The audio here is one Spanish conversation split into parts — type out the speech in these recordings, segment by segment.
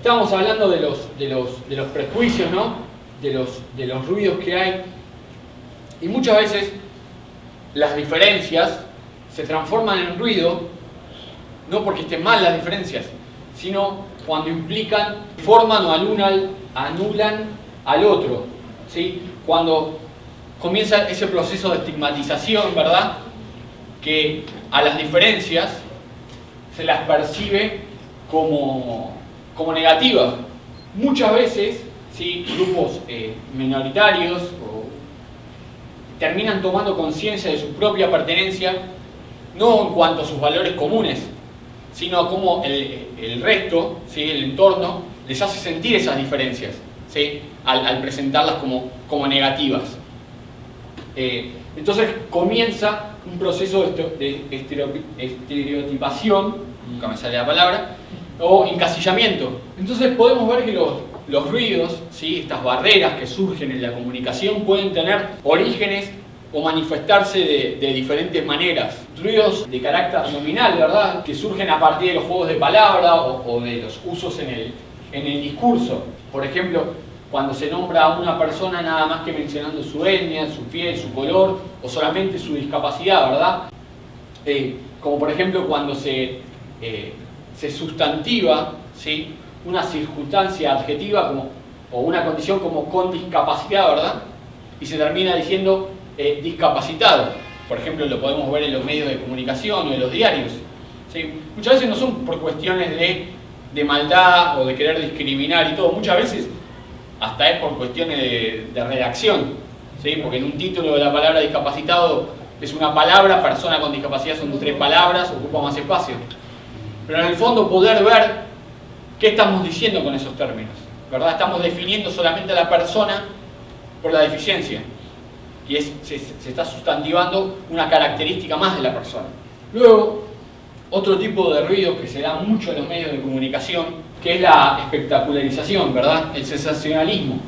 estábamos hablando de los prejuicios, ¿no? De los ruidos que hay. Y muchas veces las diferencias se transforman en ruido, no porque estén mal las diferencias, sino cuando implican, forman o anulan al otro, ¿sí? Cuando comienza ese proceso de estigmatización, ¿verdad? Que a las diferencias se las percibe como negativas. Muchas veces, ¿sí? Grupos minoritarios terminan tomando conciencia de su propia pertenencia, no en cuanto a sus valores comunes, sino a cómo el resto, ¿sí? El entorno, les hace sentir esas diferencias, ¿sí? Al presentarlas como negativas. Entonces comienza un proceso de estereotipación, nunca me sale la palabra, o encasillamiento. Entonces podemos ver que los ruidos, ¿sí? Estas barreras que surgen en la comunicación pueden tener orígenes o manifestarse de diferentes maneras. Ruidos de carácter nominal, ¿verdad? Que surgen a partir de los juegos de palabra o de los usos en el discurso. Por ejemplo, cuando se nombra a una persona nada más que mencionando su etnia, su piel, su color o solamente su discapacidad, ¿verdad? Como por ejemplo cuando se sustantiva, ¿sí? Una circunstancia adjetiva o una condición como con discapacidad, ¿verdad? Y se termina diciendo discapacitado. Por ejemplo, lo podemos ver en los medios de comunicación o en los diarios, ¿sí? Muchas veces no son por cuestiones de maldad o de querer discriminar y todo, muchas veces hasta es por cuestiones de redacción, ¿sí? Porque en un título de la palabra discapacitado es una palabra, persona con discapacidad son 3 palabras, ocupa más espacio. Pero en el fondo poder ver qué estamos diciendo con esos términos, ¿verdad? Estamos definiendo solamente a la persona por la deficiencia y se está sustantivando una característica más de la persona. Luego, otro tipo de ruidos que se da mucho en los medios de comunicación, que es la espectacularización, ¿verdad? El sensacionalismo.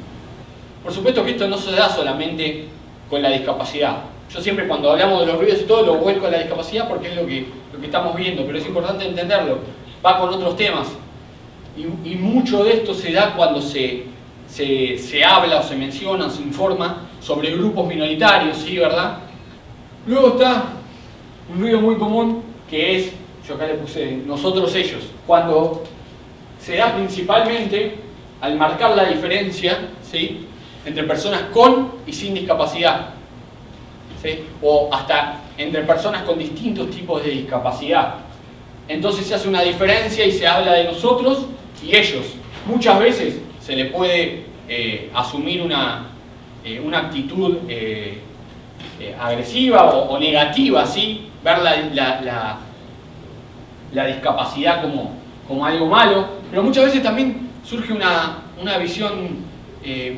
Por supuesto que esto no se da solamente con la discapacidad. Yo siempre cuando hablamos de los ruidos y todo lo vuelco a la discapacidad porque es lo que estamos viendo, pero es importante entenderlo. Va con otros temas. Y mucho de esto se da cuando se habla o se menciona o se informa sobre grupos minoritarios, ¿sí? ¿Verdad? Luego está un ruido muy común que es, yo acá le puse nosotros ellos, cuando se da principalmente al marcar la diferencia, ¿sí? Entre personas con y sin discapacidad, ¿sí? O hasta entre personas con distintos tipos de discapacidad. Entonces se hace una diferencia y se habla de nosotros y ellos. Muchas veces se le puede asumir una actitud agresiva o negativa, ¿sí? Ver la discapacidad como algo malo, pero muchas veces también surge una visión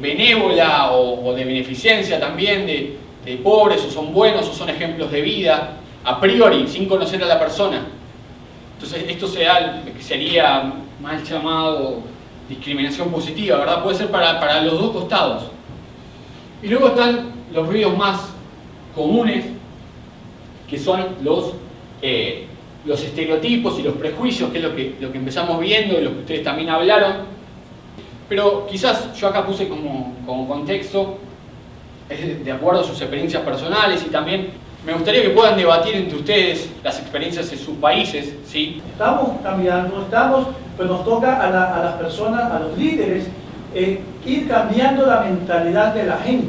benévola o de beneficencia también, de pobres o son buenos o son ejemplos de vida, a priori, sin conocer a la persona. Entonces esto sería mal llamado discriminación positiva, ¿verdad? Puede ser para los dos costados. Y luego están los ruidos más comunes, que son los estereotipos y los prejuicios, que es lo que empezamos viendo y lo que ustedes también hablaron. Pero quizás yo acá puse como contexto, de acuerdo a sus experiencias personales, y también me gustaría que puedan debatir entre ustedes las experiencias en sus países, ¿sí? Estamos cambiando, pues nos toca a las personas, a los líderes, ir cambiando la mentalidad de la gente.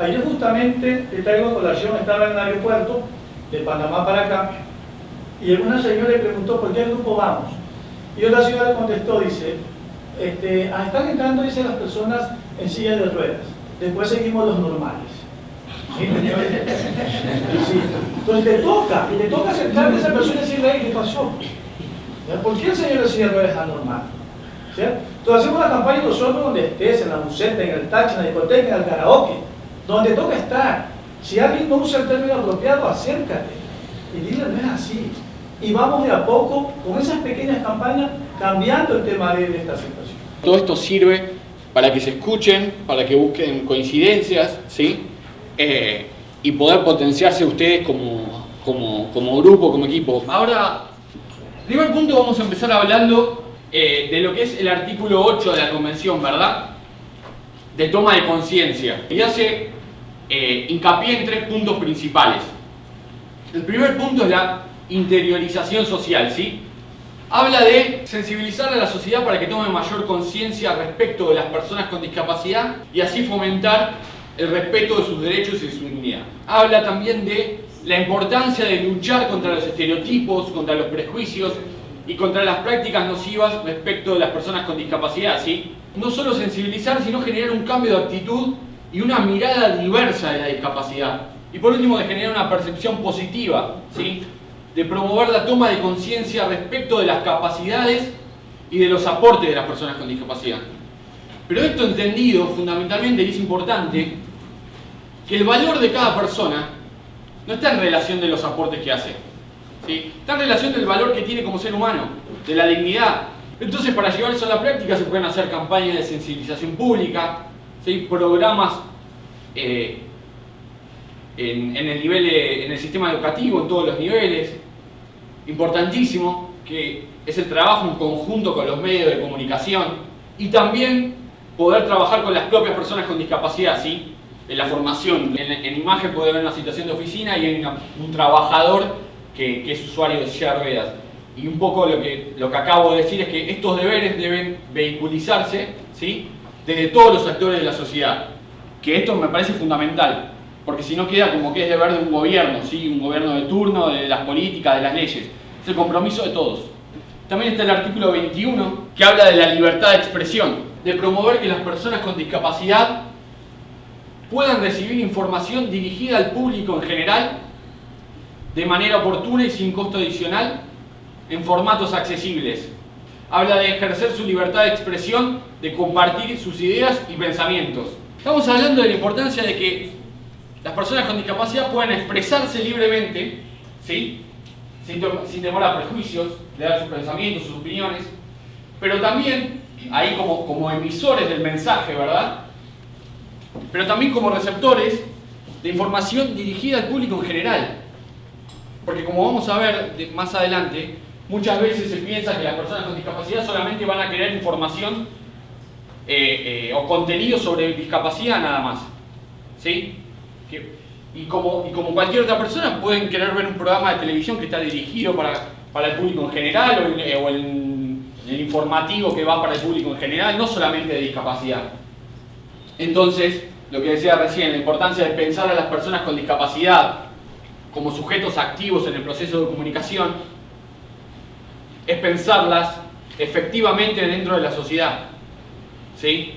Ayer justamente, te traigo a colación, estaba en el aeropuerto de Panamá para acá, y una señora le preguntó por qué grupo vamos. Y otra señora le contestó, dice, están entrando, dice, las personas en silla de ruedas, después seguimos los normales. ¿Sí? Entonces te toca acercarte a esa persona y decirle, ¿qué pasó? ¿Por qué el señor de silla de ruedas es anormal? ¿Sí? Entonces hacemos una campaña nosotros donde estés, en la buceta, en el taxi, en la discoteca, en el karaoke, donde toca estar. Si alguien no usa el término apropiado, acércate y dile, no es así. Y vamos de a poco, con esas pequeñas campañas, cambiando el tema de esta situación. Todo esto sirve para que se escuchen, para que busquen coincidencias, ¿sí? Y poder potenciarse ustedes como grupo, como equipo. Ahora, primer punto, vamos a empezar hablando de lo que es el artículo 8 de la Convención, ¿verdad? De toma de conciencia. Y hace hincapié en 3 puntos principales. El primer punto es la interiorización social, ¿sí? Habla de sensibilizar a la sociedad para que tome mayor conciencia respecto de las personas con discapacidad y así fomentar el respeto de sus derechos y de su dignidad. Habla también de la importancia de luchar contra los estereotipos, contra los prejuicios y contra las prácticas nocivas respecto de las personas con discapacidad, ¿sí? No solo sensibilizar, sino generar un cambio de actitud y una mirada diversa de la discapacidad. Y por último, de generar una percepción positiva, ¿sí? De promover la toma de conciencia respecto de las capacidades y de los aportes de las personas con discapacidad. Pero esto entendido fundamentalmente, y es importante, que el valor de cada persona no está en relación de los aportes que hace, ¿sí? Está en relación del valor que tiene como ser humano, de la dignidad. Entonces, para llevar eso a la práctica se pueden hacer campañas de sensibilización pública, ¿sí? Programas en el sistema educativo, en todos los niveles. Importantísimo, que es el trabajo en conjunto con los medios de comunicación y también poder trabajar con las propias personas con discapacidad, ¿sí? En la formación. En imagen puede haber una situación de oficina y hay un trabajador que es usuario de silla de ruedas. Y un poco lo que acabo de decir es que estos deberes deben vehiculizarse, ¿sí? Desde todos los actores de la sociedad. Que esto me parece fundamental, porque si no queda como que es deber de un gobierno, ¿sí? Un gobierno de turno, de las políticas, de las leyes. Es el compromiso de todos. También está el artículo 21, que habla de la libertad de expresión, de promover que las personas con discapacidad puedan recibir información dirigida al público en general, de manera oportuna y sin costo adicional, en formatos accesibles. Habla de ejercer su libertad de expresión, de compartir sus ideas y pensamientos. Estamos hablando de la importancia de que las personas con discapacidad puedan expresarse libremente, ¿sí? Sin temor a prejuicios, de dar sus pensamientos, sus opiniones, pero también, ahí como emisores del mensaje, ¿verdad? Pero también como receptores de información dirigida al público en general. Porque como vamos a ver más adelante, muchas veces se piensa que las personas con discapacidad solamente van a querer información o contenido sobre discapacidad nada más, ¿sí? Y como cualquier otra persona pueden querer ver un programa de televisión que está dirigido para el público en general o el informativo que va para el público en general, no solamente de discapacidad. Entonces, lo que decía recién, la importancia de pensar a las personas con discapacidad como sujetos activos en el proceso de comunicación es pensarlas efectivamente dentro de la sociedad, ¿sí?